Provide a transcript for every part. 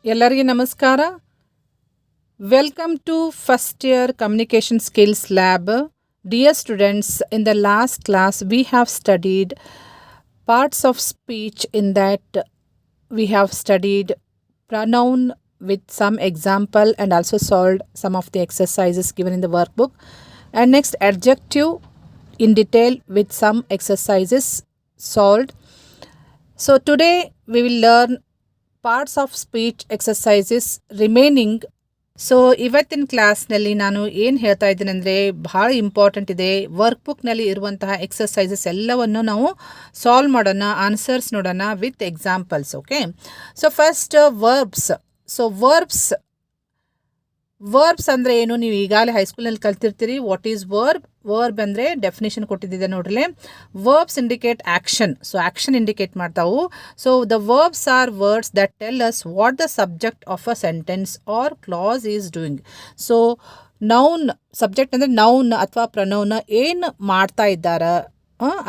ಎಲ್ಲರಿಗೆ ನಮಸ್ಕಾರ. Welcome to first year communication skills lab. Dear students, in the last class we have studied parts of speech. In that we have studied pronoun with some example and also solved some of the exercises given in the workbook. And next adjective in detail with some exercises solved. So today we will learn parts of speech exercises remaining. So ಇವತ್ತಿನ ಕ್ಲಾಸ್ನಲ್ಲಿ ನಾನು ಏನು ಹೇಳ್ತಾ ಇದ್ದೀನಿ ಅಂದರೆ ಭಾಳ important ಇದೆ. Work ಬುಕ್ನಲ್ಲಿ ಇರುವಂತಹ ಎಕ್ಸಸೈಸಸ್ ಎಲ್ಲವನ್ನು ನಾವು ಸಾಲ್ವ್ ಮಾಡೋಣ, ಆನ್ಸರ್ಸ್ ನೋಡೋಣ with examples. Okay, so first verbs. So verbs ಅಂದರೆ ಏನು, ನೀವು ಈಗಾಗಲೇ ಹೈಸ್ಕೂಲ್ನಲ್ಲಿ ಕಲ್ತಿರ್ತೀರಿ. ವಾಟ್ ಈಸ್ ವರ್ಬ್ ಅಂದರೆ ಡೆಫಿನೇಷನ್ ಕೊಟ್ಟಿದ್ದೆ ನೋಡ್ರಿ. Verbs indicate action. So action indicate ಮಾಡ್ತಾವು. So the verbs are words that tell us what the subject of a sentence or clause is doing. So noun, subject ಅಂದರೆ noun ಅಥವಾ pronoun ಏನು ಮಾಡ್ತಾ ಇದ್ದಾರ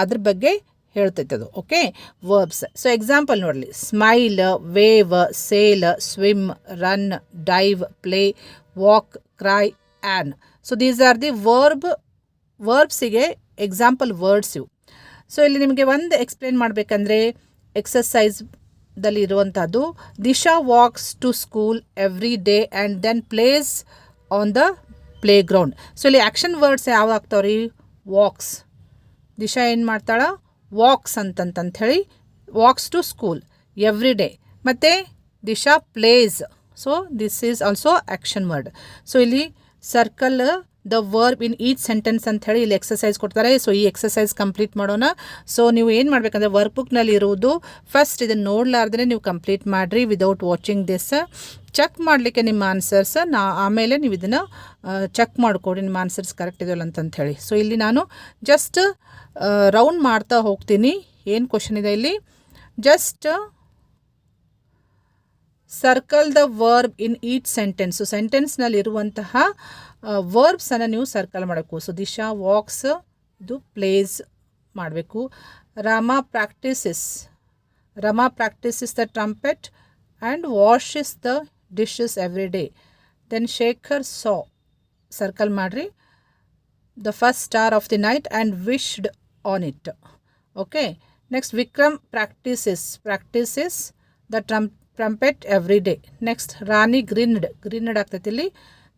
ಅದ್ರ ಬಗ್ಗೆ ಹೇಳ್ತೈತೆ ಅದು. Okay, verbs. ಸೊ ಎಕ್ಸಾಂಪಲ್ ನೋಡಲಿ, smile, wave, sail, swim, run, dive, play, walk, cry, and. So these are the ವರ್ಬ್ಸಿಗೆ ಎಕ್ಸಾಂಪಲ್ ವರ್ಡ್ಸ್ ಇವು. ಸೊ ಇಲ್ಲಿ ನಿಮಗೆ ಒಂದು ಎಕ್ಸ್ಪ್ಲೇನ್ ಮಾಡಬೇಕಂದ್ರೆ ಎಕ್ಸಸೈಸ್ದಲ್ಲಿ ಇರುವಂಥದ್ದು, Disha walks to school every day and then plays on the playground. So ಇಲ್ಲಿ action words ಯಾವ ಆಗ್ತಾವ್ರಿ? ವಾಕ್ಸ್. ದಿಶಾ ಏನು ಮಾಡ್ತಾಳ? ವಾಕ್ಸ್ ಹೇಳಿ walks to school every day. ಮತ್ತು Disha plays. So this is also action word. So ಇಲ್ಲಿ circle the verb in each sentence ಅಂತ ಹೇಳಿ ಇಲ್ಲಿ ಎಕ್ಸಸೈಸ್ ಕೊಡ್ತಾರೆ. ಸೊ ಈ ಎಕ್ಸಸೈಸ್ ಕಂಪ್ಲೀಟ್ ಮಾಡೋಣ. ಸೊ ನೀವು ಏನು ಮಾಡಬೇಕಂದ್ರೆ ವರ್ಕ್ ಬುಕ್ನಲ್ಲಿ ಇರುವುದು ಫಸ್ಟ್ ಇದನ್ನು ನೋಡಲಾರ್ದೇ ನೀವು ಕಂಪ್ಲೀಟ್ ಮಾಡಿರಿ ವಿದೌಟ್ ವಾಚಿಂಗ್ ದಿಸ್. ಚೆಕ್ ಮಾಡಲಿಕ್ಕೆ ನಿಮ್ಮ ಆನ್ಸರ್ಸ್ ಆಮೇಲೆ ನೀವು ಇದನ್ನು ಚೆಕ್ ಮಾಡಿಕೊಡಿ ನಿಮ್ಮ ಆನ್ಸರ್ಸ್ ಕರೆಕ್ಟ್ ಇದೆಯಲ್ಲ ಅಂತ ಹೇಳಿ. ಸೊ ಇಲ್ಲಿ ನಾನು ಜಸ್ಟ್ ರೌಂಡ್ ಮಾಡ್ತಾ ಹೋಗ್ತೀನಿ. ಏನು ಕ್ವಶನ್ ಇದೆ ಇಲ್ಲಿ? Just circle the verb in each sentence. So ಸೆಂಟೆನ್ಸ್ನಲ್ಲಿ ಇರುವಂತಹ ವರ್ಬ್ಸನ್ನು ನೀವು ಸರ್ಕಲ್ ಮಾಡಬೇಕು. ಸೊ ದಿಶಾ ವಾಕ್ಸ್, ಇದು ಪ್ಲೇಸ್ ಮಾಡಬೇಕು. Rama practises the trumpet and washes the dishes every day. Then Shekhar saw, circle ಮಾಡಿರಿ, the first star of the night and wished on it. Okay, next Vikram practises the trumpet every day. Next Rani grinned ಆಗ್ತೈತಿ ಇಲ್ಲಿ.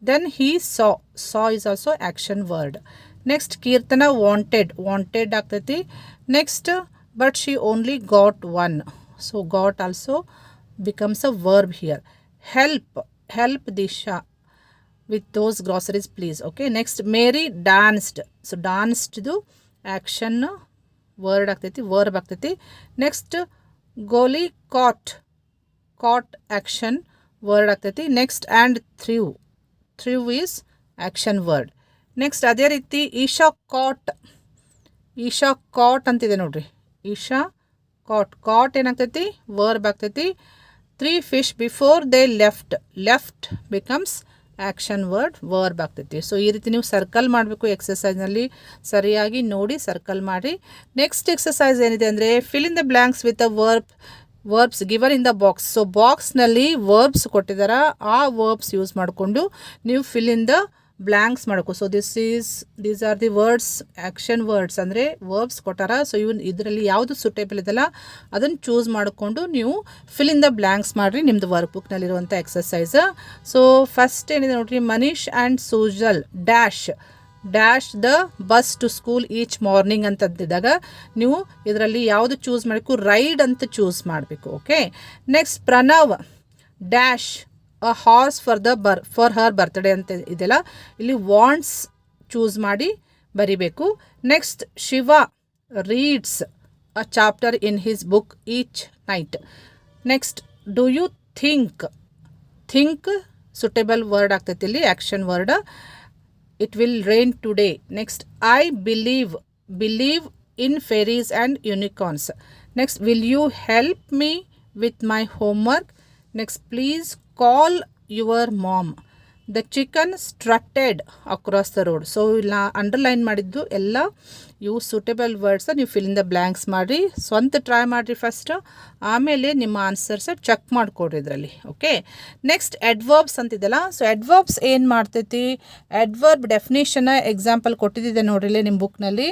Then he saw is also action word. Next Keerthana wanted ಆಗ್ತೈತಿ. Next but she only got one. So got also becomes a verb here. Help Disha with those groceries please. Okay, next Mary danced. So danced ಇದು action word ಆಗ್ತೈತಿ, verb ಆಗ್ತೈತಿ. next Goli caught action word ಆಗ್ತೈತಿ. next and threw is action word. next ಅದೇ ರೀತಿ Isha caught ಅಂತಿದೆ ನೋಡ್ರಿ. Isha caught ಏನಾಗ್ತೈತಿ? verb ಆಗ್ತೈತಿ. 3 fish before they left becomes action word, verb ಆಗ್ತೈತಿ. ಸೊ ಈ ರೀತಿ ನೀವು ಸರ್ಕಲ್ ಮಾಡಬೇಕು. ಎಕ್ಸಸೈಸ್ನಲ್ಲಿ ಸರಿಯಾಗಿ ನೋಡಿ ಸರ್ಕಲ್ ಮಾಡಿ. ನೆಕ್ಸ್ಟ್ ಎಕ್ಸಸೈಸ್ ಏನಿದೆ ಅಂದರೆ fill in the blanks with a verbs given in the box. So ಬಾಕ್ಸ್ನಲ್ಲಿ ವರ್ಬ್ಸ್ ಕೊಟ್ಟಿದ್ದಾರೆ, ಆ ವರ್ಬ್ಸ್ ಯೂಸ್ ಮಾಡಿಕೊಂಡು ನೀವು ಫಿಲ್ ಇನ್ ದ ಬ್ಲ್ಯಾಂಕ್ಸ್ ಮಾಡಬೇಕು. So these are the words, action words ಅಂದರೆ ವರ್ಬ್ಸ್ ಕೊಟ್ಟಾರ. ಸೊ ಇದರಲ್ಲಿ ಯಾವುದು ಸೂಟೇಬಲ್ ಇದೆಲ್ಲ ಅದನ್ನು ಚೂಸ್ ಮಾಡಿಕೊಂಡು ನೀವು ಫಿಲ್ ಇನ್ ದ ಬ್ಲ್ಯಾಂಕ್ಸ್ ಮಾಡಿರಿ ನಿಮ್ಮದು ವರ್ಕ್ ಬುಕ್ನಲ್ಲಿರುವಂಥ ಎಕ್ಸಸೈಸ್. ಸೊ ಫಸ್ಟ್ ಏನಿದೆ ನೋಡ್ರಿ, Manish and Sujal dash the bus to school each morning ಅಂತಂದಿದ್ದಾಗ ನೀವು ಇದರಲ್ಲಿ ಯಾವುದು ಚೂಸ್ ಮಾಡಬೇಕು? ರೈಡ್ ಅಂತ ಚೂಸ್ ಮಾಡಬೇಕು. Okay, next Pranav dash a horse for her birthday ಅಂತ ಇದೆಲ್ಲ ಇಲ್ಲಿ ವಾಂಟ್ಸ್ ಚೂಸ್ ಮಾಡಿ ಬರಿಬೇಕು. Next Shiva reads a chapter in his book each night. Next do you think suitable word ಆಗ್ತೈತಿ ಇಲ್ಲಿ, action word. It will rain today. Next I believe in fairies and unicorns. Next will you help me with my homework. Next please call your mom. The chicken strutted across the road. ಸೊ ಇಲ್ಲ underline ಮಾಡಿದ್ದು ಎಲ್ಲ use suitable words ನೀವು fill in the blanks ಮಾಡಿ ಸ್ವಂತ try ಮಾಡಿರಿ first, ಆಮೇಲೆ ನಿಮ್ಮ ಆನ್ಸರ್ಸ್ ಚೆಕ್ ಮಾಡಿಕೊಡ್ರಿ ಇದರಲ್ಲಿ. ಓಕೆ, ನೆಕ್ಸ್ಟ್ ಅಡ್ವರ್ಬ್ಸ್ ಅಂತಿದ್ದಲ್ಲ. ಸೊ ಅಡ್ವರ್ಬ್ಸ್ ಏನು ಮಾಡ್ತೈತಿ, ಅಡ್ವರ್ಬ್ ಡೆಫಿನೇಷನ್ ಎಕ್ಸಾಂಪಲ್ ಕೊಟ್ಟಿದ್ದೆ ನೋಡ್ರಿ ನಿಮ್ಮ ಬುಕ್ನಲ್ಲಿ.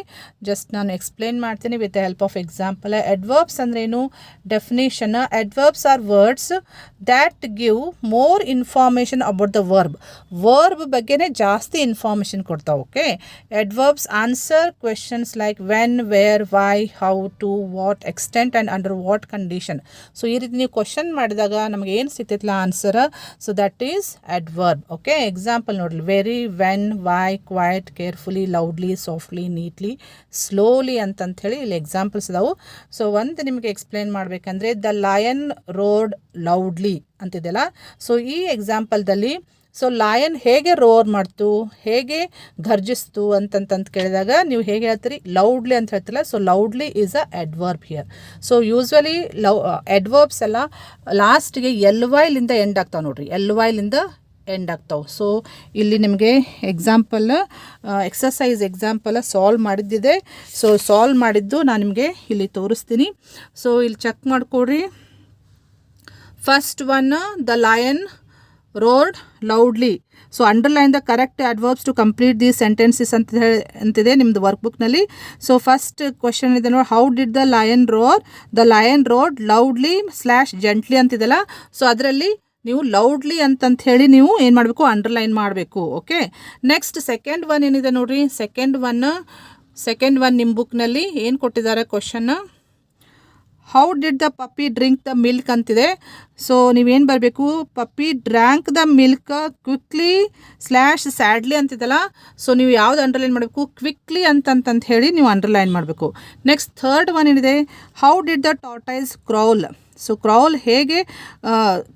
ಜಸ್ಟ್ ನಾನು ಎಕ್ಸ್ಪ್ಲೇನ್ ಮಾಡ್ತೀನಿ with the help of example. Adverbs ಅಂದ್ರೇನು, definition: adverbs are words that give more information about the verb ಬಗ್ಗೆನೇ ಜಾಸ್ತಿ ಇನ್ಫಾರ್ಮೇಷನ್ ಕೊಡ್ತಾವೆ. Okay, adverbs answer questions like when, where, why, how, to, what, extent and under what condition. So ಈ ರೀತಿ ನೀವು question ಮಾಡಿದಾಗ ನಮಗೆ ಏನು ಸಿಗ್ತೈತಲ್ಲ answer, so that is adverb. Okay, example ನೋಡ್ರಿ: very, when, why, quite, carefully, loudly, softly, neatly, slowly ಅಂತಂಥೇಳಿ ಇಲ್ಲಿ ಎಕ್ಸಾಂಪಲ್ಸ್ ಅದಾವು. ಸೊ ಒಂದು ನಿಮಗೆ ಎಕ್ಸ್ಪ್ಲೇನ್ ಮಾಡಬೇಕಂದ್ರೆ ದ ಲಯನ್ ರೋಡ್ ಲೌಡ್ಲಿ ಅಂತಿದೆಯಲ್ಲ. ಸೊ ಈ ಎಕ್ಸಾಂಪಲ್ದಲ್ಲಿ ಸೊ ಲಾಯನ್ ಹೇಗೆ ರೋರ್ ಮಾಡ್ತು, ಹೇಗೆ ಘರ್ಜಿಸ್ತು ಅಂತಂತ ಕೇಳಿದಾಗ ನೀವು ಹೇಗೆ ಹೇಳ್ತೀರಿ, ಲೌಡ್ಲಿ ಅಂತ ಹೇಳ್ತಿಲ್ಲ. So loudly is a adverb here. So usually adverbs ಎಲ್ಲ ಲಾಸ್ಟ್ಗೆ LYಲಿಂದ ಎಂಡ್ ಆಗ್ತಾವೆ ನೋಡ್ರಿ, LYಲಿಂದ ಎಂಡ್ ಆಗ್ತಾವೆ. ಸೊ ಇಲ್ಲಿ ನಿಮಗೆ ಎಕ್ಸಾಂಪಲ್ ಎಕ್ಸಸೈಸ್ ಎಕ್ಸಾಂಪಲ್ ಸಾಲ್ವ್ ಮಾಡಿದ್ದಿದೆ. ಸೊ ಸಾಲ್ವ್ ಮಾಡಿದ್ದು ನಾನು ನಿಮಗೆ ಇಲ್ಲಿ ತೋರಿಸ್ತೀನಿ. ಸೊ ಇಲ್ಲಿ ಚೆಕ್ ಮಾಡಿಕೊಡ್ರಿ. First one, the lion roared loudly. So underline the correct adverbs to complete these sentences ಅಂತಿದೆ ನಿಮ್ಮದು ವರ್ಕ್ಬುಕ್ನಲ್ಲಿ. ಸೊ ಫಸ್ಟ್ ಕ್ವಶನ್ ಇದೆ ನೋಡಿ, how did the lion roar? The lion roared loudly / gently ಅಂತಿದೆಲ್ಲ. ಸೊ ಅದರಲ್ಲಿ ನೀವು ಲೌಡ್ಲಿ ಅಂತಂತ ಹೇಳಿ ನೀವು ಏನು ಮಾಡಬೇಕು, ಅಂಡರ್ಲೈನ್ ಮಾಡಬೇಕು. ಓಕೆ, ನೆಕ್ಸ್ಟ್ ಸೆಕೆಂಡ್ ಒನ್ ಏನಿದೆ ನೋಡಿರಿ. ಸೆಕೆಂಡ್ ಒನ್ ನಿಮ್ಮ ಬುಕ್ನಲ್ಲಿ ಏನು ಕೊಟ್ಟಿದ್ದಾರೆ question, how did the puppy drink the milk ಅಂತಿದೆ. ಸೊ ನೀವೇನು ಬರಬೇಕು, puppy drank the milk quickly / sadly ಅಂತಿದಲ್ಲ. ಸೊ ನೀವು ಯಾವ್ದು ಅಂಡರ್ಲೈನ್ ಮಾಡಬೇಕು, ಕ್ವಿಕ್ಲಿ ಅಂತಂತ ಹೇಳಿ ನೀವು ಅಂಡರ್ಲೈನ್ ಮಾಡಬೇಕು. ನೆಕ್ಸ್ಟ್ ಥರ್ಡ್ ಒನ್ ಏನಿದೆ, how did the tortoise crawl? So crawl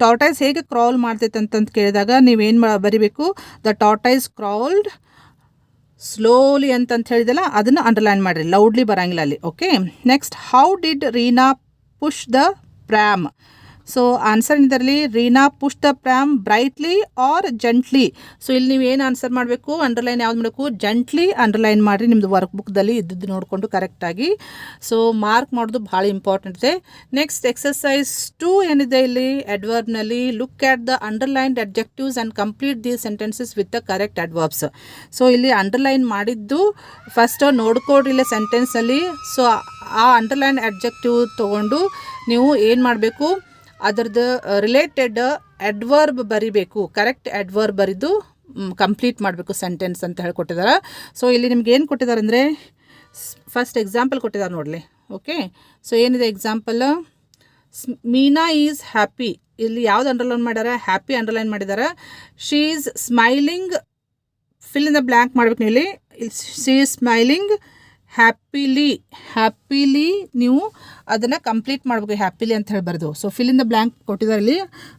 tortoise ಹೇಗೆ ಕ್ರೌಲ್ ಮಾಡ್ತೈತೆ ಅಂತಂತ ಕೇಳಿದಾಗ ನೀವೇನು ಬರಿಬೇಕು, ದ ಟಾರ್ಟೈಸ್ ಕ್ರೌಲ್ಡ್ ಸ್ಲೋಲಿ ಅಂತಂತ ಹೇಳಿದಲ್ಲ, ಅದನ್ನು ಅಂಡರ್ಲೈನ್ ಮಾಡಿರಿ, ಲೌಡ್ಲಿ ಬರೋಂಗಿಲ್ಲ ಅಲ್ಲಿ. Okay, next how did Reena push the pram? So answer ಇದರಲ್ಲಿ Reena push the pram brightly or gently. So ಇಲ್ಲಿ ನೀವು ಏನು ಆನ್ಸರ್ ಮಾಡಬೇಕು, ಅಂಡರ್ಲೈನ್ ಯಾವ್ದು ಮಾಡಬೇಕು, ಜೆಂಟ್ಲಿ ಅಂಡರ್ಲೈನ್ ಮಾಡಿರಿ ನಿಮ್ಮದು ವರ್ಕ್ ಬುಕ್ದಲ್ಲಿ ಇದ್ದದ್ದು ನೋಡಿಕೊಂಡು ಕರೆಕ್ಟಾಗಿ. ಸೊ ಮಾರ್ಕ್ ಮಾಡೋದು ಭಾಳ ಇಂಪಾರ್ಟೆಂಟ್ ಇದೆ. ನೆಕ್ಸ್ಟ್ ಎಕ್ಸಸೈಸ್ 2 ಏನಿದೆ ಇಲ್ಲಿ ಅಡ್ವರ್ಬ್ನಲ್ಲಿ, look at the underlined adjectives and complete the sentences with the correct adverbs. So ಇಲ್ಲಿ ಅಂಡರ್ಲೈನ್ ಮಾಡಿದ್ದು ಫಸ್ಟ್ ನೋಡ್ಕೊಡ್ರಿ ಇಲ್ಲ ಸೆಂಟೆನ್ಸಲ್ಲಿ. ಸೊ ಆ ಅಂಡರ್ಲೈನ್ ಅಡ್ಜೆಕ್ಟಿವ್ ತೊಗೊಂಡು ನೀವು ಏನು ಮಾಡಬೇಕು, ಅದರದ್ದು ರಿಲೇಟೆಡ್ ಅಡ್ವರ್ಬ್ ಬರಿಬೇಕು, ಕರೆಕ್ಟ್ ಅಡ್ವರ್ಬ್ ಬರೆದು ಕಂಪ್ಲೀಟ್ ಮಾಡಬೇಕು ಸೆಂಟೆನ್ಸ್ ಅಂತ ಹೇಳ್ಕೊಟ್ಟಿದ್ದಾರೆ. ಸೊ ಇಲ್ಲಿ ನಿಮ್ಗೆ ಏನು ಕೊಟ್ಟಿದ್ದಾರೆ ಅಂದರೆ ಫಸ್ಟ್ ಎಕ್ಸಾಂಪಲ್ ಕೊಟ್ಟಿದ್ದಾರೆ ನೋಡಲಿ. ಓಕೆ, ಸೊ ಏನಿದೆ ಎಕ್ಸಾಂಪಲ್, ಮೀನಾ ಈಸ್ ಹ್ಯಾಪಿ. ಇಲ್ಲಿ ಯಾವ್ದು ಅಂಡರ್ಲೈನ್ ಮಾಡ್ಯಾರ, ಹ್ಯಾಪಿ ಅಂಡರ್ಲೈನ್ ಮಾಡಿದ್ದಾರೆ. She is smiling, fill in the blank ಮಾಡ್ಬೇಕು ನೀವು ಇಲ್ಲಿ. ಶಿ ಈಸ್ ಸ್ಮೈಲಿಂಗ್ ಹ್ಯಾಪಿಲಿ ನೀವು ಅದನ್ನು ಕಂಪ್ಲೀಟ್ ಮಾಡಬೇಕು, ಹ್ಯಾಪಿಲಿ ಅಂತ ಹೇಳ್ಬಾರ್ದು. So fill in the blank ಕೊಟ್ಟಿದ್ದಾರೆ ಇಲ್ಲಿ.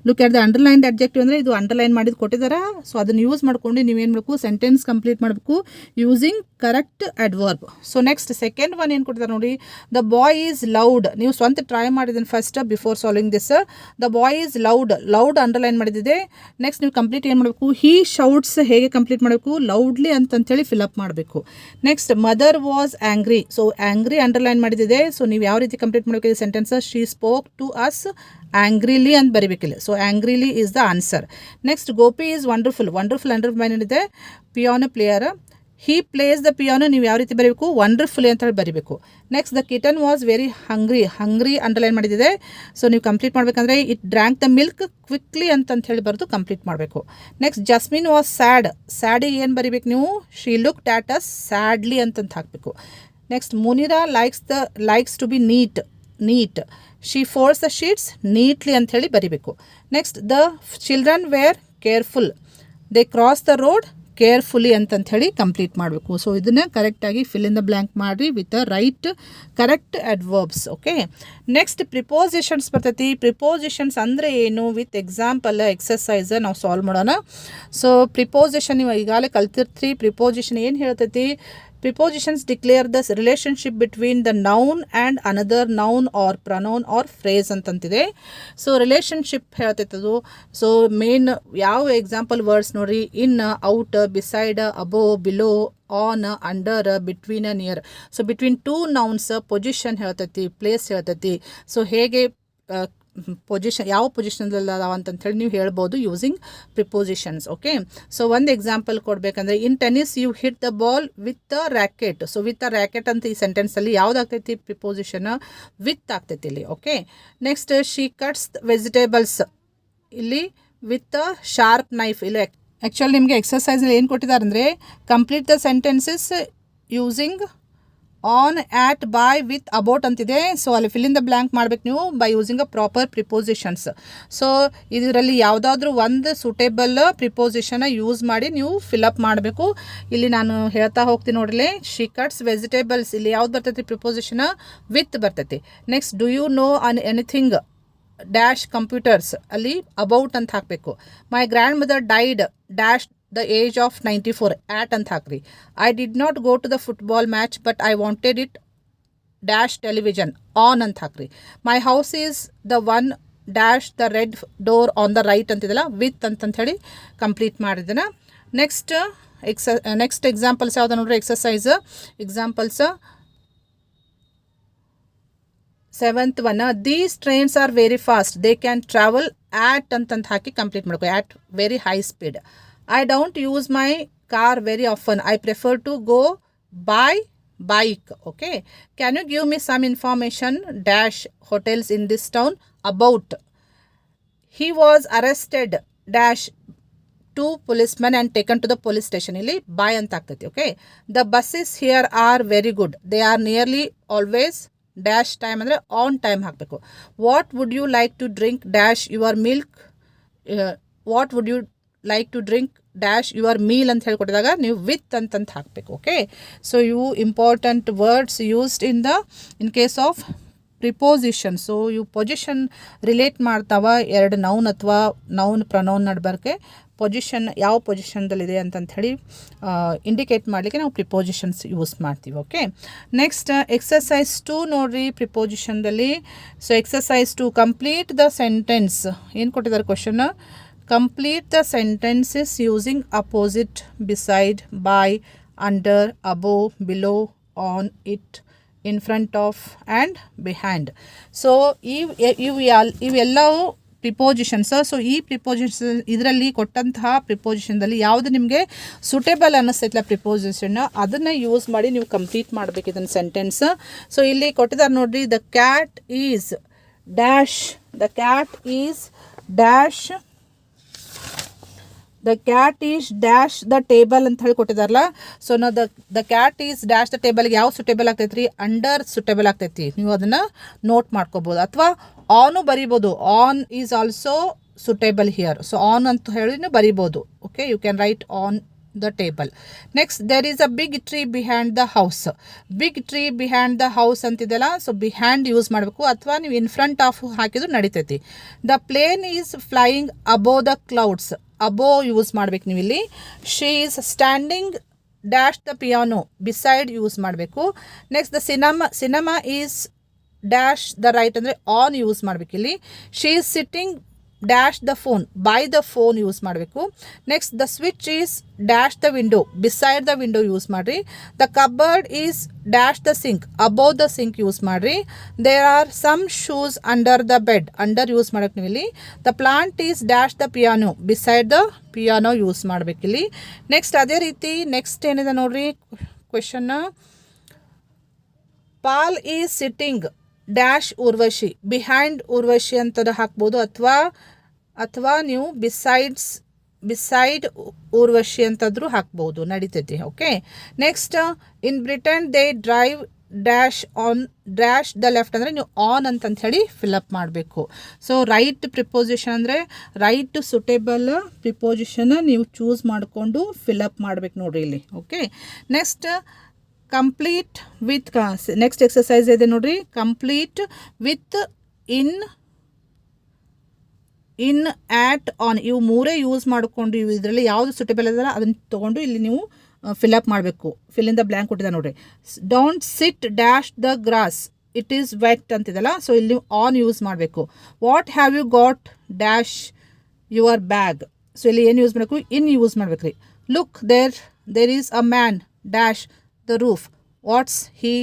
Look at the underlined adjective ಅಂದರೆ ಇದು ಅಂಡರ್ಲೈನ್ ಮಾಡಿದ್ದು ಕೊಟ್ಟಿದ್ದಾರೆ. ಸೊ ಅದನ್ನು ಯೂಸ್ ಮಾಡ್ಕೊಂಡು ನೀವೇನು ಮಾಡಬೇಕು, ಸೆಂಟೆನ್ಸ್ ಕಂಪ್ಲೀಟ್ ಮಾಡಬೇಕು using correct adverb. So next second one ಏನು ಕೊಟ್ಟಿದ್ದಾರೆ ನೋಡಿ, ದ ಬಾಯ್ ಈಸ್ ಲೌಡ್. ನೀವು ಸ್ವಂತ ಟ್ರೈ ಮಾಡಿದ್ದೀನಿ first before solving this. The boy is loud underline ಮಾಡಿದ್ದಿದೆ. ನೆಕ್ಸ್ಟ್ ನೀವು ಕಂಪ್ಲೀಟ್ ಏನು ಮಾಡಬೇಕು, ಹೀ ಶೌಟ್ಸ್ ಹೇಗೆ ಕಂಪ್ಲೀಟ್ ಮಾಡಬೇಕು, ಲೌಡ್ಲಿ ಅಂತಂತೇಳಿ ಫಿಲಪ್ ಮಾಡಬೇಕು. Next mother was angry. So angry underline ಮಾಡಿದ್ದಿದೆ. ಸೊ ನೀವು ಯಾವ ರೀತಿ ಕಂಪ್ಲೀಟ್ ಮಾಡಬೇಕು sentence, she spoke to us angrily ಅಂತ ಬರಿಬೇಕಿಲ್ಲ. So angrily is the answer. Next Gopi is wonderful underline ಇದೆ. Piano player, he plays the piano ನೀವು ಯಾವ ರೀತಿ ಬರೀಬೇಕು, ವಂಡರ್ಫುಲಿ ಅಂತ ಹೇಳಿ ಬರೀಬೇಕು. Next the kitten was very hungry underline ಮಾಡಿದೆ. ಸೊ ನೀವು ಕಂಪ್ಲೀಟ್ ಮಾಡಬೇಕಂದ್ರೆ it drank the milk quickly ಅಂತ ಹೇಳಿ ಬರೆದು ಕಂಪ್ಲೀಟ್ ಮಾಡಬೇಕು. ನೆಕ್ಸ್ಟ್ ಜಸ್ಮಿನ್ ವಾಸ್ ಸ್ಯಾಡಿಗೆ ಏನು ಬರೀಬೇಕು ನೀವು, she looked at us sadly ಅಂತಂತ ಹಾಕಬೇಕು. Next Munira likes to be neat, she folds the sheets neatly ಅಂಥೇಳಿ ಬರಿಬೇಕು. Next the children were careful, they cross the road carefully ಅಂತಂಥೇಳಿ ಕಂಪ್ಲೀಟ್ ಮಾಡಬೇಕು. ಸೊ ಇದನ್ನು ಕರೆಕ್ಟಾಗಿ ಫಿಲ್ ಇನ್ ದ ಬ್ಲ್ಯಾಂಕ್ ಮಾಡಿ with the right correct adverbs. Okay, next prepositions ಬರ್ತೈತಿ. Prepositions ಅಂದರೆ ಏನು ವಿತ್ ಎಕ್ಸಾಂಪಲ್ ಎಕ್ಸಸೈಸ್ ನಾವು ಸಾಲ್ವ್ ಮಾಡೋಣ. ಸೊ ಪ್ರಿಪೋಸಿಷನ್ ನೀವು ಈಗಾಗಲೇ ಕಲ್ತಿರ್ತೀರಿ. ಪ್ರಿಪೋಸಿಷನ್ ಏನು ಹೇಳ್ತೈತಿ, Prepositions declare the relationship between the noun and another noun or pronoun or phrase ಅಂತಂತಿದೆ. ಸೊ ರಿಲೇಷನ್ಶಿಪ್ ಹೇಳ್ತೈತದು. ಸೊ ಮೇನ್ ಯಾವ ಎಕ್ಸಾಂಪಲ್ ವರ್ಡ್ಸ್ ನೋಡ್ರಿ, in, out, beside, above, below, on, under, between, near. So between two nouns position ಹೇಳ್ತೈತಿ, place ಹೇಳ್ತೈತಿ. So ಹೇಗೆ position, ಯಾವ ಪೊಸಿಷನ್ದಲ್ಲಿ ಅದಾವ ಅಂತಂಥೇಳಿ ನೀವು ಹೇಳ್ಬೋದು ಯೂಸಿಂಗ್ ಪ್ರಿಪೋಸಿಷನ್ಸ್. ಓಕೆ, ಸೊ ಒಂದು ಎಕ್ಸಾಂಪಲ್ ಕೊಡಬೇಕಂದ್ರೆ, in tennis you hit the ball with a racket. So with a racket ಅಂತ ಈ ಸೆಂಟೆನ್ಸಲ್ಲಿ ಯಾವುದಾಗ್ತೈತಿ? ಪ್ರಿಪೋಸಿಷನ್ ವಿತ್ ಆಗ್ತೈತಿ ಇಲ್ಲಿ. Okay, next she cuts vegetables, ಇಲ್ಲಿ ವಿತ್ ಅ ಶಾರ್ಪ್ ನೈಫ್. ಇಲ್ಲಿ ಆ್ಯಕ್ಚುಲಿ ನಿಮಗೆ ಎಕ್ಸಸೈಸಲ್ಲಿ ಏನು ಕೊಟ್ಟಿದ್ದಾರೆ ಅಂದರೆ, complete the sentences using on, at, by, with, about ಅಂತಿದೆ. ಸೊ ಅಲ್ಲಿ ಫಿಲ್ ಇನ್ ದ ಬ್ಲ್ಯಾಂಕ್ ಮಾಡ್ಬೇಕು ನೀವು by using a proper prepositions. So ಇದರಲ್ಲಿ ಯಾವುದಾದ್ರೂ ಒಂದು ಸೂಟೇಬಲ್ ಪ್ರಿಪೋಸಿಷನ್ನ ಯೂಸ್ ಮಾಡಿ ನೀವು ಫಿಲಪ್ ಮಾಡಬೇಕು. ಇಲ್ಲಿ ನಾನು ಹೇಳ್ತಾ ಹೋಗ್ತೀನಿ ನೋಡ್ರಿ, ಶಿ ಕಟ್ಸ್ ವೆಜಿಟೇಬಲ್ಸ್, ಇಲ್ಲಿ ಯಾವ್ದು ಬರ್ತೈತಿ ಪ್ರಿಪೋಸಿಷನ್? ವಿತ್ ಬರ್ತೈತಿ. Next do you know anything dash computers, ಅಲ್ಲಿ ಅಬೌಟ್ ಅಂತ ಹಾಕಬೇಕು. My grandmother died dash the age of 94 at ಅಂತ ಹಾಕ್ರಿ. I did not go to the football match but I wanted it dash television on ಅಂತ ಹಾಕ್ರಿ. My house is the one dash the red door on the right ಅಂತಿದೆಲ್ಲ with ಅಂತಂತ ಹೇಳಿ complete ಮಾಡಿದ್ದೇನೆ. Next examples ಯಾವ್ದು ನೋಡ್ರಿ? Examples 7th one, these trains are very fast, they can travel at ಅಂತಂತ ಹಾಕಿ ಕಂಪ್ಲೀಟ್ ಮಾಡ್ಕೊ. At very high speed. I don't use my car very often. I prefer to go by bike. Okay. Can you give me some information dash hotels in this town about? He was arrested dash 2 policemen and taken to the police station. Illi by anta agtati. Okay. The buses here are very good. They are nearly always dash time andre on time ಹಾಕಬೇಕು. What would you like to drink dash your milk? What would you like to drink dash your meal ಅಂತ ಹೇಳ್ಕೊಟ್ಟಿದಾಗ ನೀವು with ಅಂತಂತ ಹಾಕಬೇಕು. Okay, so ಇವು important words used in case of preposition. So ಇವು position relate ಮಾಡ್ತಾವ, ಎರಡು noun ಅಥವಾ ನೌನ್ ಪ್ರನೌನ್ ನಡ್ಬರ್ಕೆ ಪೊಸಿಷನ್ ಯಾವ ಪೊಸಿಷನ್ದಲ್ಲಿದೆ ಅಂತಂತ ಹೇಳಿ ಇಂಡಿಕೇಟ್ ಮಾಡಲಿಕ್ಕೆ ನಾವು ಪ್ರಿಪೋಸಿಷನ್ಸ್ ಯೂಸ್ ಮಾಡ್ತೀವಿ. ಓಕೆ, ನೆಕ್ಸ್ಟ್ ಎಕ್ಸಸೈಸ್ 2 ನೋಡ್ರಿ ಪ್ರಿಪೋಸಿಷನ್ದಲ್ಲಿ. So exercise 2, complete the sentence. ಏನು ಕೊಟ್ಟಿದ್ದಾರೆ question? Complete the sentences using opposite, beside, by, under, above, below, on, it, in front of and behind. So ಇವೆಲ್ಲವೂ ಪ್ರಿಪೋಸಿಷನ್ಸ್. ಸೊ ಈ preposition ಇದರಲ್ಲಿ ಕೊಟ್ಟಂತಹ ಪ್ರಿಪೋಸಿಷನ್ದಲ್ಲಿ ಯಾವುದು ನಿಮಗೆ ಸೂಟೇಬಲ್ ಅನ್ನಿಸ್ತೈತಲ್ಲ ಪ್ರಿಪೋಸಿಷನ್, ಅದನ್ನು ಯೂಸ್ ಮಾಡಿ ನೀವು ಕಂಪ್ಲೀಟ್ ಮಾಡಬೇಕು ಇದನ್ನು ಸೆಂಟೆನ್ಸ್. ಸೊ ಇಲ್ಲಿ ಕೊಟ್ಟಿದ್ದಾರೆ ನೋಡ್ರಿ, the cat is dash, the cat is dash, the cat is dash the table ಅಂತ ಹೇಳಿ ಕೊಟ್ಟಿದಾರಲ್ಲ. ಸೊ ನಾವು the cat is dash the ಟೇಬಲ್ಗೆ ಯಾವ ಸುಟೇಬಲ್ ಆಗ್ತೈತಿ ರೀ? ಅಂಡರ್ ಸುಟೇಬಲ್ ಆಗ್ತೈತಿ. ನೀವು ಅದನ್ನು ನೋಟ್ ಮಾಡ್ಕೋಬೋದು, ಅಥವಾ ಆನು ಬರಿಬೋದು. On is also suitable here. So on ಅಂತ ಹೇಳಿ ನೀವು ಬರಿಬೋದು. Okay, you can write on the table. Next, there is a big tree behind the house. Big tree behind the house ಅಂತಿದೆಲ್ಲ, ಸೊ ಬಿಹ್ಯಾಂಡ್ ಯೂಸ್ ಮಾಡಬೇಕು, ಅಥವಾ ನೀವು in front of ಹಾಕಿದ್ರು ನಡೀತೈತಿ. The plane is flying above the clouds, above use ಮಾಡ್ಬೇಕು ನೀವು ಇಲ್ಲಿ. She is standing dash the piano, beside use ಮಾಡಬೇಕು. Next the cinema is dash the right ಅಂದರೆ ಆನ್ ಯೂಸ್ ಮಾಡಬೇಕು ಇಲ್ಲಿ. She is sitting dash the phone, by the phone use ಮಾಡಬೇಕು. Next the switch is dash the window, beside the window use ಮಾಡಿರಿ. The cupboard is dash the sink, above the sink use ಮಾಡಿರಿ. There are some shoes under the bed, under use ಮಾಡಬೇಕು ನೀವು ಇಲ್ಲಿ. The plant is dash the piano, beside the piano use ಮಾಡಬೇಕಿಲ್ಲಿ. Next ಅದೇ ರೀತಿ next ಏನಿದೆ ನೋಡ್ರಿ question, Paul is sitting dash Urvashi, behind Urvashi ಅಂತ ಹಾಕ್ಬೋದು, ಅಥವಾ ನೀವು ಬಿಸೈಡ್ ಊರ್ವಶಿ ಅಂತಂದ್ರೂ ಹಾಕ್ಬೋದು, ನಡೀತೈತಿ. Okay, next in Britain they drive dash on dash the left ಅಂದರೆ ನೀವು ಆನ್ ಅಂತಂತ ಹೇಳಿ ಫಿಲಪ್ ಮಾಡಬೇಕು. ಸೊ ರೈಟ್ ಪ್ರಿಪೋಸಿಷನ್ ಅಂದರೆ ರೈಟ್ ಸುಟೇಬಲ್ ಪ್ರಿಪೋಸಿಷನ್ ನೀವು ಚೂಸ್ ಮಾಡಿಕೊಂಡು ಫಿಲಪ್ ಮಾಡ್ಬೇಕು ನೋಡ್ರಿ ಇಲ್ಲಿ. Okay, next complete with, next exercise ಇದೆ ನೋಡ್ರಿ, complete with, in at, on, ಇವು ಮೂರೇ ಯೂಸ್ ಮಾಡಿಕೊಂಡು ಇವು ಇದರಲ್ಲಿ ಯಾವುದು ಸುಟೇಬಲ್ ಇದಲ್ಲ ಅದನ್ನು ತೊಗೊಂಡು ಇಲ್ಲಿ ನೀವು ಫಿಲಪ್ ಮಾಡಬೇಕು. ಫಿಲ್ ಇನ್ ದ ಬ್ಲ್ಯಾಂಕ್ ಕೊಟ್ಟಿದೆ ನೋಡ್ರಿ. Don't sit dash the grass, it is wet ಅಂತಿದಲ್ಲ, ಸೊ ಇಲ್ಲಿ ನೀವು ಆನ್ ಯೂಸ್ ಮಾಡಬೇಕು. What have you got dash your bag, so ಇಲ್ಲಿ ಏನು ಯೂಸ್ ಮಾಡಬೇಕು? ಇನ್ ಯೂಸ್ ಮಾಡ್ಬೇಕು ರೀ. Look there is a man dash the roof. What's he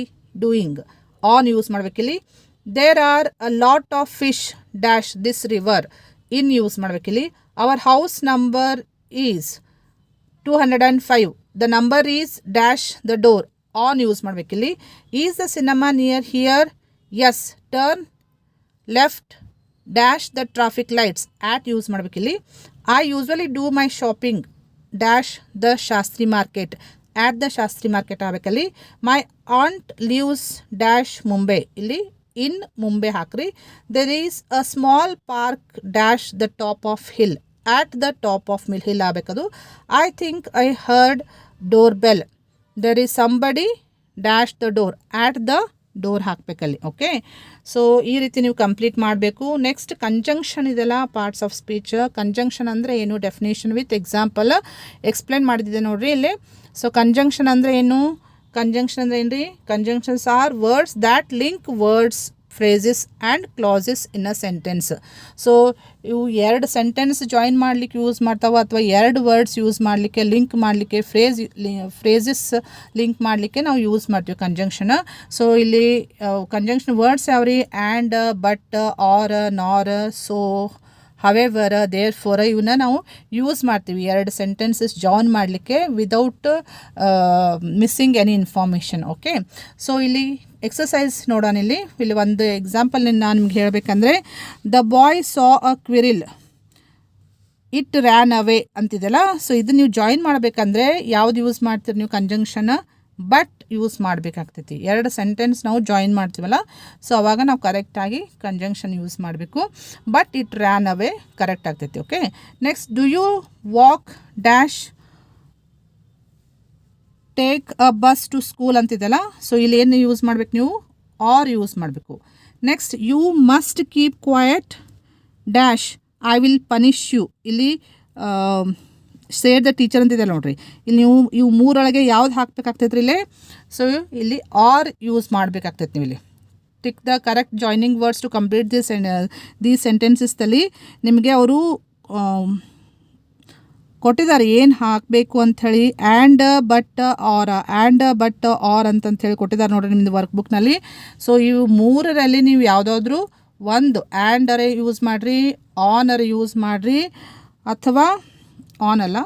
doing. On use ಮಾಡಬೇಕಿಲ್ಲಿ. There are a lot of fish dash this river. In use ಮಾಡಬೇಕಿಲ್ಲಿ. Our house number is 205. The number is dash the door. On use ಮಾಡಬೇಕಿಲ್ಲಿ. Is the cinema near here. Yes. Turn left dash the traffic lights. At use ಮಾಡಬೇಕಿಲ್ಲಿ. I usually do my shopping dash the Shastri market. At the Shastri market ಆಗಬೇಕಲ್ಲಿ. My aunt leaves dash Mumbai. ಇಲ್ಲಿ in Mumbai ಹಾಕ್ರಿ. There is a small park dash the top of hill. At the top of hill ಆಗಬೇಕದು. I think I heard door bell. There is somebody dash the door. At the door ಹಾಕಬೇಕಲ್ಲಿ. Okay, so ಈ ರೀತಿ ನೀವು complete ಮಾಡಬೇಕು. Next conjunction ಇದೆಲ್ಲ parts of speech. Conjunction ಅಂದರೆ ಏನು, definition with example explain ಮಾಡಿದ್ದೆ ನೋಡ್ರಿ ಇಲ್ಲಿ. ಸೊ ಕಂಜಂಕ್ಷನ್ ಅಂದರೆ ಏನು? ಕಂಜಂಕ್ಷನ್ ಅಂದರೆ ಏನು ರೀ? Conjunctions are words that link words, phrases and clauses in a sentence. So ಇವು ಎರಡು ಸೆಂಟೆನ್ಸ್ ಜಾಯಿನ್ ಮಾಡಲಿಕ್ಕೆ ಯೂಸ್ ಮಾಡ್ತಾವೆ, ಅಥವಾ ಎರಡು ವರ್ಡ್ಸ್ ಯೂಸ್ ಮಾಡಲಿಕ್ಕೆ, ಲಿಂಕ್ ಮಾಡಲಿಕ್ಕೆ, ಫ್ರೇಸಸ್ ಲಿಂಕ್ ಮಾಡಲಿಕ್ಕೆ ನಾವು ಯೂಸ್ ಮಾಡ್ತೀವಿ ಕಂಜಂಕ್ಷನ್. ಸೊ ಇಲ್ಲಿ ಕಂಜಂಕ್ಷನ್ ವರ್ಡ್ಸ್ ಯಾವ್ರಿ? And, but, or, nor, so, however, therefore ಇವನ್ನ ನಾವು ಯೂಸ್ ಮಾಡ್ತೀವಿ ಎರಡು ಸೆಂಟೆನ್ಸಸ್ ಜಾಯಿನ್ ಮಾಡಲಿಕ್ಕೆ without missing any information. Okay, so ಇಲ್ಲಿ ಎಕ್ಸಸೈಸ್ ನೋಡೋಣ. ಇಲ್ಲಿ ಒಂದು ಎಕ್ಸಾಂಪಲ್ ನಾನು ನಿಮ್ಗೆ ಹೇಳಬೇಕಂದ್ರೆ, the boy saw a squirrel it ran away ಅಂತಿದೆಲ್ಲ. ಸೊ ಇದು ನೀವು ಜಾಯಿನ್ ಮಾಡಬೇಕಂದ್ರೆ ಯಾವ್ದು ಯೂಸ್ ಮಾಡ್ತೀರಿ ನೀವು? ಕಂಜಂಕ್ಷನ್ ಬಟ್ ಯೂಸ್ ಮಾಡಬೇಕಾಗ್ತೈತಿ. ಎರಡು ಸೆಂಟೆನ್ಸ್ ನಾವು ಜಾಯಿನ್ ಮಾಡ್ತೀವಲ್ಲ, ಸೊ ಅವಾಗ ನಾವು ಕರೆಕ್ಟಾಗಿ ಕಂಜಂಕ್ಷನ್ ಯೂಸ್ ಮಾಡಬೇಕು. But it ran away correct ಆಗ್ತೈತಿ. Okay, next, do you walk dash take a bus to school ಅಂತಿದೆಲ್ಲ. ಸೊ ಇಲ್ಲಿ ಏನು ಯೂಸ್ ಮಾಡ್ಬೇಕು ನೀವು? ಆರ್ ಯೂಸ್ ಮಾಡಬೇಕು. Next, you must keep quiet dash I will punish you. ಇಲ್ಲಿ ಸೇರ್ ದ ಟೀಚರ್ ಅಂತಿದೆ ನೋಡ್ರಿ. ಇಲ್ಲಿ ನೀವು ಇವು ಮೂರೊಳಗೆ ಯಾವ್ದು ಹಾಕ್ಬೇಕಾಗ್ತೈತ್ರಿ ಇಲ್ಲಿ? ಸೊ ಇಲ್ಲಿ ಆರ್ ಯೂಸ್ ಮಾಡಬೇಕಾಗ್ತೈತೆ. ನೀವು ಇಲ್ಲಿ tick the correct joining words to complete these ಸೆಂಟೆನ್ಸಸ್ದಲ್ಲಿ ನಿಮಗೆ ಅವರು ಕೊಟ್ಟಿದ್ದಾರೆ ಏನು ಹಾಕಬೇಕು ಅಂಥೇಳಿ. ಆ್ಯಂಡ್ ಬಟ್ ಆರ್ ಅಂತಂಥೇಳಿ ಕೊಟ್ಟಿದ್ದಾರೆ ನೋಡಿರಿ ನಿಮ್ಮದು ವರ್ಕ್ ಬುಕ್ನಲ್ಲಿ. ಸೊ ಇವು ಮೂರರಲ್ಲಿ ನೀವು ಯಾವುದಾದ್ರೂ ಒಂದು ಆ್ಯಂಡರೇ ಯೂಸ್ ಮಾಡಿರಿ, ಆನರೇ ಯೂಸ್ ಮಾಡಿರಿ, ಅಥವಾ ಆನ್ ಅಲ್ಲ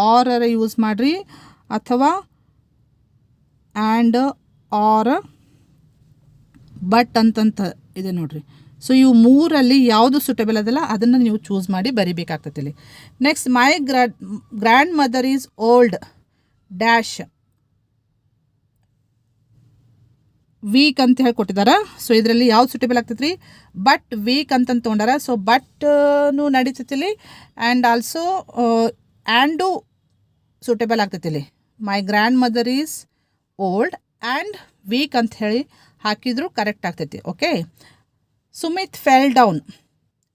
ಆರರ ಯೂಸ್ ಮಾಡಿರಿ, ಅಥವಾ ಆ್ಯಂಡ್ ಆರ್ ಬಟ್ ಅಂತಂತ ಇದೆ ನೋಡ್ರಿ. ಸೊ ಇವು ಮೂರಲ್ಲಿ ಯಾವುದು ಸೂಟೇಬಲ್ ಅದಲ್ಲ ಅದನ್ನು ನೀವು ಚೂಸ್ ಮಾಡಿ ಬರಿಬೇಕಾಗ್ತದೆ ಇಲ್ಲಿ. Next, my grandmother is old dash weak ಅಂತ ಹೇಳಿ ಕೊಟ್ಟಿದ್ದಾರೆ. ಸೊ ಇದರಲ್ಲಿ ಯಾವ್ದು ಸೂಟೇಬಲ್ ಆಗ್ತೈತೆ ರೀ? ಬಟ್ ವೀಕ್ ಅಂತಂದು ತೊಗೊಂಡಾರ. ಸೊ ಬಟ್ನು ನಡೀತೈತಿ ಇಲ್ಲಿ, ಆ್ಯಂಡ್ ಆಲ್ಸೋ ಆ್ಯಂಡು ಸೂಟೇಬಲ್ ಆಗ್ತೈತಿ ಇಲ್ಲಿ. My grandmother is old and weak ಅಂತ ಹೇಳಿ ಹಾಕಿದ್ರು ಕರೆಕ್ಟ್ ಆಗ್ತೈತಿ. Okay, Sumit fell down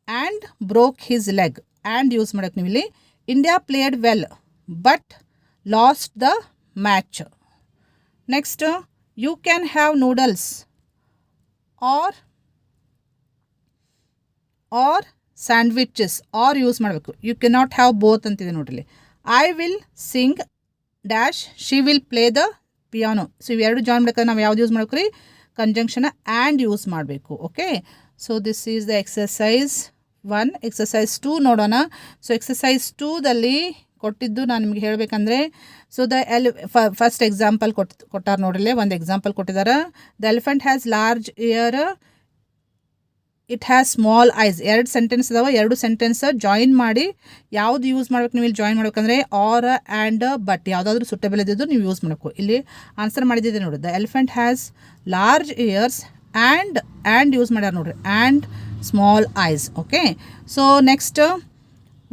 and broke his leg. And use ಮಾಡೋಕೆ ನೀವು ಇಲ್ಲಿ. India played well but lost the match. Next, you can have noodles or sandwiches. Or use ಮಾಡಬೇಕು. You cannot have both ಅಂತಿದೆ ನೋಡ್ರಿ. I will sing dash she will play the piano. So ಇವೆರಡು join ಮಾಡ್ಬೇಕಾದ್ರೆ ನಾವು ಯಾವ್ದು use ಮಾಡ್ಬೇಕು ರೀ? Conjunction and use ಮಾಡಬೇಕು. Okay, so this is the exercise 1. Exercise 2 ನೋಡೋಣ. ಸೊ ಎಕ್ಸಸೈಸ್ 2ದಲ್ಲಿ ಕೊಟ್ಟಿದ್ದು ನಾನು ನಿಮ್ಗೆ ಹೇಳಬೇಕಂದ್ರೆ, ಸೊ ಫಸ್ಟ್ ಎಕ್ಸಾಂಪಲ್ ಕೊಟ್ಟಾರ ನೋಡ್ರಿ. ಒಂದು ಎಕ್ಸಾಂಪಲ್ ಕೊಟ್ಟಿದ್ದಾರೆ. The elephant has large year it has small ice. ಎರಡು ಸೆಂಟೆನ್ಸ್ ಇದಾವೆ. ಎರಡು ಸೆಂಟೆನ್ಸ್ ಜಾಯಿನ್ ಮಾಡಿ ಯಾವ್ದು ಯೂಸ್ ಮಾಡ್ಬೇಕು ನೀವು ಇಲ್ಲಿ ಜಾಯಿನ್ ಮಾಡ್ಬೇಕಂದ್ರೆ ಆರ್ ಆ್ಯಂಡ್ ಬಟ್ ಯಾವುದಾದ್ರೂ ಸುಟೇಬಲ್ ಇದ್ದಿದ್ದು ನೀವು ಯೂಸ್ ಮಾಡಬೇಕು. ಇಲ್ಲಿ ಆನ್ಸರ್ ಮಾಡಿದ್ದೆ ನೋಡಿ. The elephant has large ears and use ಮಾಡ್ಯಾರ ನೋಡ್ರಿ, and small eyes. Okay, so next,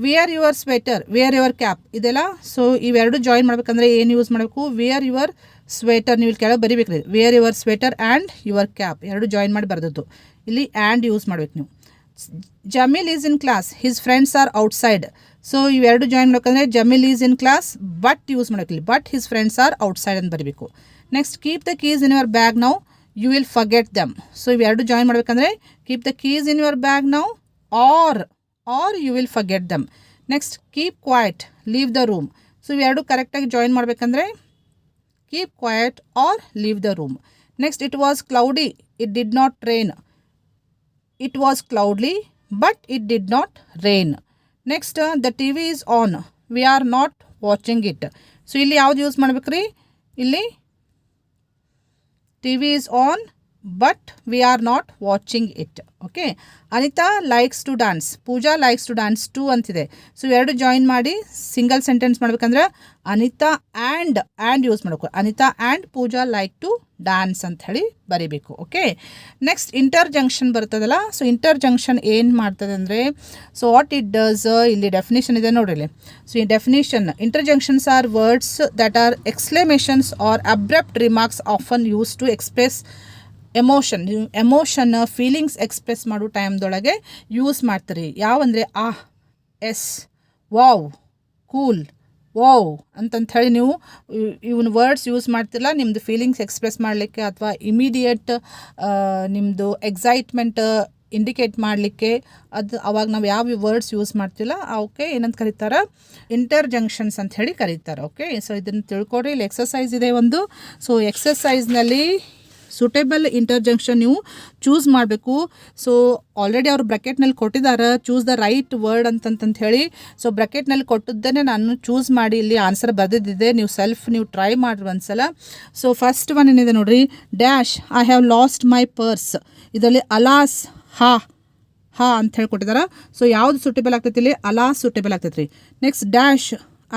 wear your sweater, wear your cap ಇದೆಲ್ಲ. ಸೊ ಇವೆರಡು ಜಾಯಿನ್ ಮಾಡ್ಬೇಕಂದ್ರೆ ಏನು ಯೂಸ್ ಮಾಡಬೇಕು? ವೇರ್ ಯುವರ್ ಸ್ವೆಟರ್ ನೀವು ಇಲ್ಲಿ ಕೆಳಗೆ ಬರಿಬೇಕು ರೀ. Wear your sweater and your cap ಎರಡು ಜಾಯಿನ್ ಮಾಡಿ ಬರೆದದ್ದು. ಇಲ್ಲಿ ಆ್ಯಂಡ್ ಯೂಸ್ ಮಾಡ್ಬೇಕು ನೀವು. Jamil is in class, his friends are outside. So ಇವೆರಡು ಜಾಯಿನ್ ಮಾಡ್ಬೇಕಂದ್ರೆ Jamil is in class but use ಮಾಡಬೇಕು ಇಲ್ಲಿ. But his friends are outside ಅಂತ ಬರೀಬೇಕು. Next, keep the keys in your bag now you will forget them. So ಇವೆರಡು join ಮಾಡ್ಬೇಕಂದ್ರೆ keep the keys in your bag now R you will forget them. Next, keep quiet, leave the room. So ಇವೆರಡು ಕರೆಕ್ಟಾಗಿ join ಮಾಡಬೇಕಂದ್ರೆ keep quiet or leave the room. Next it was cloudy, it did not rain. It was cloudy but it did not rain. Next the TV is on, we are not watching it. So ಇಲ್ಲಿ ಯಾವ್ದು use ಮಾಡ್ಬೇಕ್ರಿ? ಇಲ್ಲಿ TV is on but we are not watching it. Okay. Anita likes to dance, Pooja likes to dance too ಅಂತಿದೆ. So ಎರಡು join ಮಾಡಿ single sentence ಮಾಡ್ಬೇಕಂದ್ರೆ Anita and use ಮಾಡಬೇಕು. Anita and Pooja like to dance ಅಂತ ಹೇಳಿ ಬರೀಬೇಕು. ಓಕೆ. ನೆಕ್ಸ್ಟ್ ಇಂಟರ್ಜಂಕ್ಷನ್ ಬರ್ತದಲ್ಲ. ಸೊ ಇಂಟರ್ಜಂಕ್ಷನ್ ಏನು ಮಾಡ್ತದೆ ಅಂದರೆ, ಸೊ ವಾಟ್ ಇಟ್ ಡಸ್, ಇಲ್ಲಿ ಡೆಫಿನೇಷನ್ ಇದೆ ನೋಡ್ರಿ ಇಲ್ಲಿ. ಸೊ ಈ definition, interjections are words that are exclamations or abrupt remarks often use to express emotion feelings express ಮಾಡೋ ಟೈಮ್ದೊಳಗೆ ಯೂಸ್ ಮಾಡ್ತೀರಿ. ಯಾವಂದರೆ ಎಸ್, ವಾವ್, ಕೂಲ್, ವಾವ್ ಅಂತಂಥೇಳಿ ನೀವು ಇವನ್ ವರ್ಡ್ಸ್ ಯೂಸ್ ಮಾಡ್ತಿಲ್ಲ ನಿಮ್ಮದು ಫೀಲಿಂಗ್ಸ್ ಎಕ್ಸ್ಪ್ರೆಸ್ ಮಾಡಲಿಕ್ಕೆ ಅಥವಾ ಇಮಿಡಿಯೇಟ್ ನಿಮ್ಮದು ಎಕ್ಸೈಟ್ಮೆಂಟ್ ಇಂಡಿಕೇಟ್ ಮಾಡಲಿಕ್ಕೆ. ಅದು ಅವಾಗ ನಾವು ಯಾವ ವರ್ಡ್ಸ್ ಯೂಸ್ ಮಾಡ್ತಿಲ್ಲ ಅವಕ್ಕೆ ಏನಂತ ಕರೀತಾರೆ? ಇಂಟರ್ಜಂಕ್ಷನ್ಸ್ ಅಂತ ಹೇಳಿ ಕರೀತಾರೆ. ಓಕೆ. ಸೊ ಇದನ್ನು ತಿಳ್ಕೊಡ್ರಿ. ಇಲ್ಲಿ ಎಕ್ಸಸೈಸ್ ಇದೆ ಒಂದು. ಸೊ ಎಕ್ಸಸೈಸ್ನಲ್ಲಿ ಸೂಟೇಬಲ್ ಇಂಟರ್ಜಂಕ್ಷನ್ ನೀವು ಚೂಸ್ ಮಾಡಬೇಕು. ಸೊ ಆಲ್ರೆಡಿ ಅವರು ಬ್ರ್ಯಾಕೆಟ್ನಲ್ಲಿ ಕೊಟ್ಟಿದ್ದಾರೆ, ಚೂಸ್ ದ ರೈಟ್ ವರ್ಡ್ ಅಂತಂತ ಹೇಳಿ. ಸೊ ಬ್ರ್ಯಾಕೆಟ್ನಲ್ಲಿ ಕೊಟ್ಟಿದ್ದೇನೆ ನಾನು ಚೂಸ್ ಮಾಡಿ ಇಲ್ಲಿ ಆನ್ಸರ್ ಬರೆದಿದ್ದೆ. ನೀವು ಟ್ರೈ ಮಾಡಿರಿ ಒಂದ್ಸಲ. ಸೊ ಫಸ್ಟ್ ಒನ್ ಏನಿದೆ ನೋಡ್ರಿ, dash I have lost my purse. ಇದರಲ್ಲಿ ಅಲಾಸ್, ಹಾ ಅಂತ ಹೇಳಿ ಕೊಟ್ಟಿದ್ದಾರೆ. ಸೊ ಯಾವುದು ಸೂಟೇಬಲ್ ಆಗ್ತೈತಿ? ಇಲ್ಲಿ ಅಲಾಸ್ ಸೂಟೇಬಲ್ ಆಗ್ತೈತಿ ರೀ. Next dash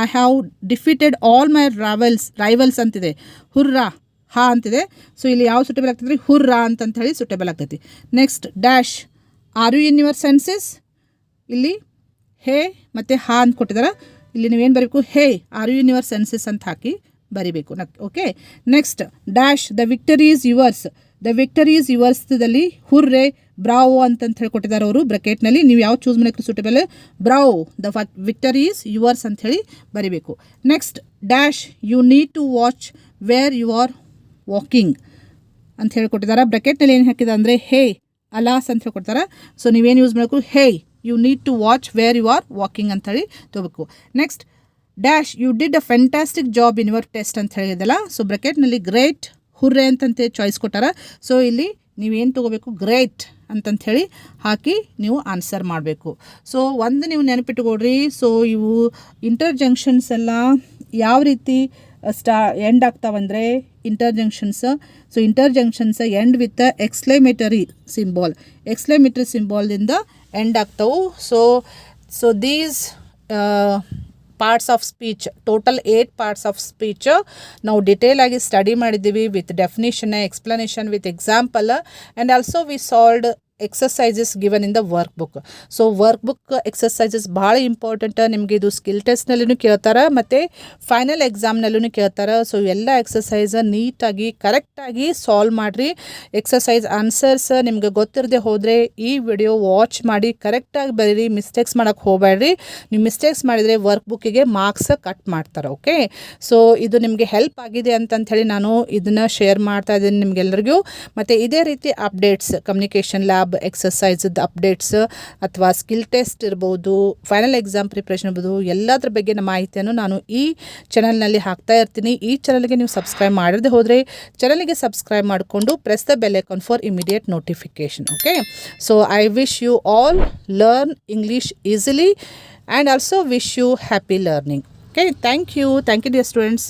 I have defeated all my rivals ಅಂತಿದೆ. ಹುರ್ರಾ, ಹಾ ಅಂತಿದೆ. ಸೊ ಇಲ್ಲಿ ಯಾವ ಸೂಟೇಬಲ್ ಆಗ್ತೈತಿ ರೀ? ಹುರ್ರಾ ಅಂತಂತ ಹೇಳಿ ಸೂಟೇಬಲ್ ಆಗ್ತೈತಿ. Next dash are you in your senses. ಇಲ್ಲಿ ಹೇ ಮತ್ತು ಹಾ ಅಂತ ಕೊಟ್ಟಿದ್ದಾರೆ. ಇಲ್ಲಿ ನೀವೇನು ಬರೀಬೇಕು? Hey are you in your senses ಅಂತ ಹಾಕಿ ಬರಿಬೇಕು. Okay. Next dash the victory is yours. The victory is ಯುವರ್ಸ್ದಲ್ಲಿ ಹುರ್ರೆ, ಬ್ರಾವೋ ಅಂತಂತ ಹೇಳಿ ಕೊಟ್ಟಿದ್ದಾರೆ ಅವರು ಬ್ರ್ಯಾಕೆಟ್ನಲ್ಲಿ. ನೀವು ಯಾವ ಚೂಸ್ ಮಾಡೋಕ್ಕೆ suitable? Bravo, the victory is yours ಅಂತ ಹೇಳಿ ಬರಿಬೇಕು. Next dash you need to watch where you are walking ಅಂತ ಹೇಳಿಕೊಟ್ಟಿದ್ದಾರೆ. ಬ್ರ್ಯಾಕೆಟ್ನಲ್ಲಿ ಏನು ಹಾಕಿದೆ ಅಂದರೆ ಹೇ, ಅಲಾಸ್ ಅಂತ ಹೇಳ್ಕೊಡ್ತಾರೆ. ಸೊ ನೀವೇನು ಯೂಸ್ ಮಾಡಬೇಕು? Hey you need to watch where you are walking ಅಂತೇಳಿ ತೊಗೋಬೇಕು. Next dash you did a fantastic job in your test ಅಂತ ಹೇಳಿದಲ್ಲ. ಸೊ ಬ್ರ್ಯಾಕೆಟ್ನಲ್ಲಿ ಗ್ರೇಟ್, ಹುರ್ರೆ ಅಂತಂತೆ ಚಾಯ್ಸ್ ಕೊಟ್ಟಾರ. ಸೊ ಇಲ್ಲಿ ನೀವೇನು ತೊಗೋಬೇಕು? ಗ್ರೇಟ್ ಅಂತಂಥೇಳಿ ಹಾಕಿ ನೀವು ಆನ್ಸರ್ ಮಾಡಬೇಕು. ಸೊ ಒಂದು ನೀವು ನೆನಪಿಟ್ಟುಕೊಡ್ರಿ. ಸೊ ಇವು ಇಂಟರ್ಜಂಕ್ಷನ್ಸ್ ಎಲ್ಲ ಯಾವ ರೀತಿ ಎಂಡ್ ಆಗ್ತಾವಂದರೆ interjections. So interjections end with exclamatory ಸಿಂಬಾಲ್ದಿಂದ ಎಂಡ್ ಆಗ್ತಾವೆ. So these parts of speech, total 8 parts of speech ನಾವು ಡಿಟೇಲ್ ಆಗಿ ಸ್ಟಡಿ ಮಾಡಿದ್ದೀವಿ with definition, explanation, with example, and also we solved exercises given in the workbook. So workbook exercises ಭಾಳ important. ನಿಮಗೆ ಇದು skill ಟೆಸ್ಟ್ನಲ್ಲೂ ಕೇಳ್ತಾರೆ ಮತ್ತು final ಎಕ್ಸಾಮ್ನಲ್ಲೂ ಕೇಳ್ತಾರೆ. So ಎಲ್ಲ ಎಕ್ಸಸೈಸ್ ನೀಟಾಗಿ ಕರೆಕ್ಟಾಗಿ ಸಾಲ್ವ್ ಮಾಡಿರಿ. ಎಕ್ಸಸೈಸ್ ಆನ್ಸರ್ಸ್ ನಿಮ್ಗೆ ಗೊತ್ತಿರದೆ ಹೋದರೆ ಈ ವಿಡಿಯೋ ವಾಚ್ ಮಾಡಿ ಕರೆಕ್ಟಾಗಿ ಬರೀರಿ. ಮಿಸ್ಟೇಕ್ಸ್ ಮಾಡೋಕ್ಕೆ ಹೋಗಬೇಡ್ರಿ. ನೀವು ಮಿಸ್ಟೇಕ್ಸ್ ಮಾಡಿದರೆ ವರ್ಕ್ ಬುಕ್ಕಿಗೆ ಮಾರ್ಕ್ಸ್ ಕಟ್ ಮಾಡ್ತಾರೆ. ಓಕೆ. ಸೊ ಇದು ನಿಮಗೆ ಹೆಲ್ಪ್ ಆಗಿದೆ ಅಂತಂಥೇಳಿ ನಾನು ಇದನ್ನು ಶೇರ್ ಮಾಡ್ತಾ ಇದ್ದೀನಿ ನಿಮಗೆಲ್ಲರಿಗೂ. ಮತ್ತು ಇದೇ ರೀತಿ ಅಪ್ಡೇಟ್ಸ್, ಕಮ್ಯುನಿಕೇಷನ್ ಲ್ಯಾಬ್ ಎಕ್ಸಸೈಸ್ದು ಅಪ್ಡೇಟ್ಸ್ ಅಥವಾ ಸ್ಕಿಲ್ ಟೆಸ್ಟ್ ಇರ್ಬೋದು, ಫೈನಲ್ ಎಕ್ಸಾಮ್ ಪ್ರಿಪ್ರೇಷನ್ ಇರ್ಬೋದು, ಎಲ್ಲದ್ರ ಬಗ್ಗೆ ಮಾಹಿತಿಯನ್ನು ನಾನು ಈ ಚಾನಲ್ನಲ್ಲಿ ಹಾಕ್ತಾ ಇರ್ತೀನಿ. ಈ ಚಾನಲ್ಗೆ ನೀವು ಸಬ್ಸ್ಕ್ರೈಬ್ ಮಾಡದೆ ಹೋದರೆ ಚಾನಲ್ಗೆ ಸಬ್ಸ್ಕ್ರೈಬ್ ಮಾಡಿಕೊಂಡು press the bell icon for immediate notification. Okay. So I wish you all learn English easily and also wish you happy learning. Okay, thank you dear students.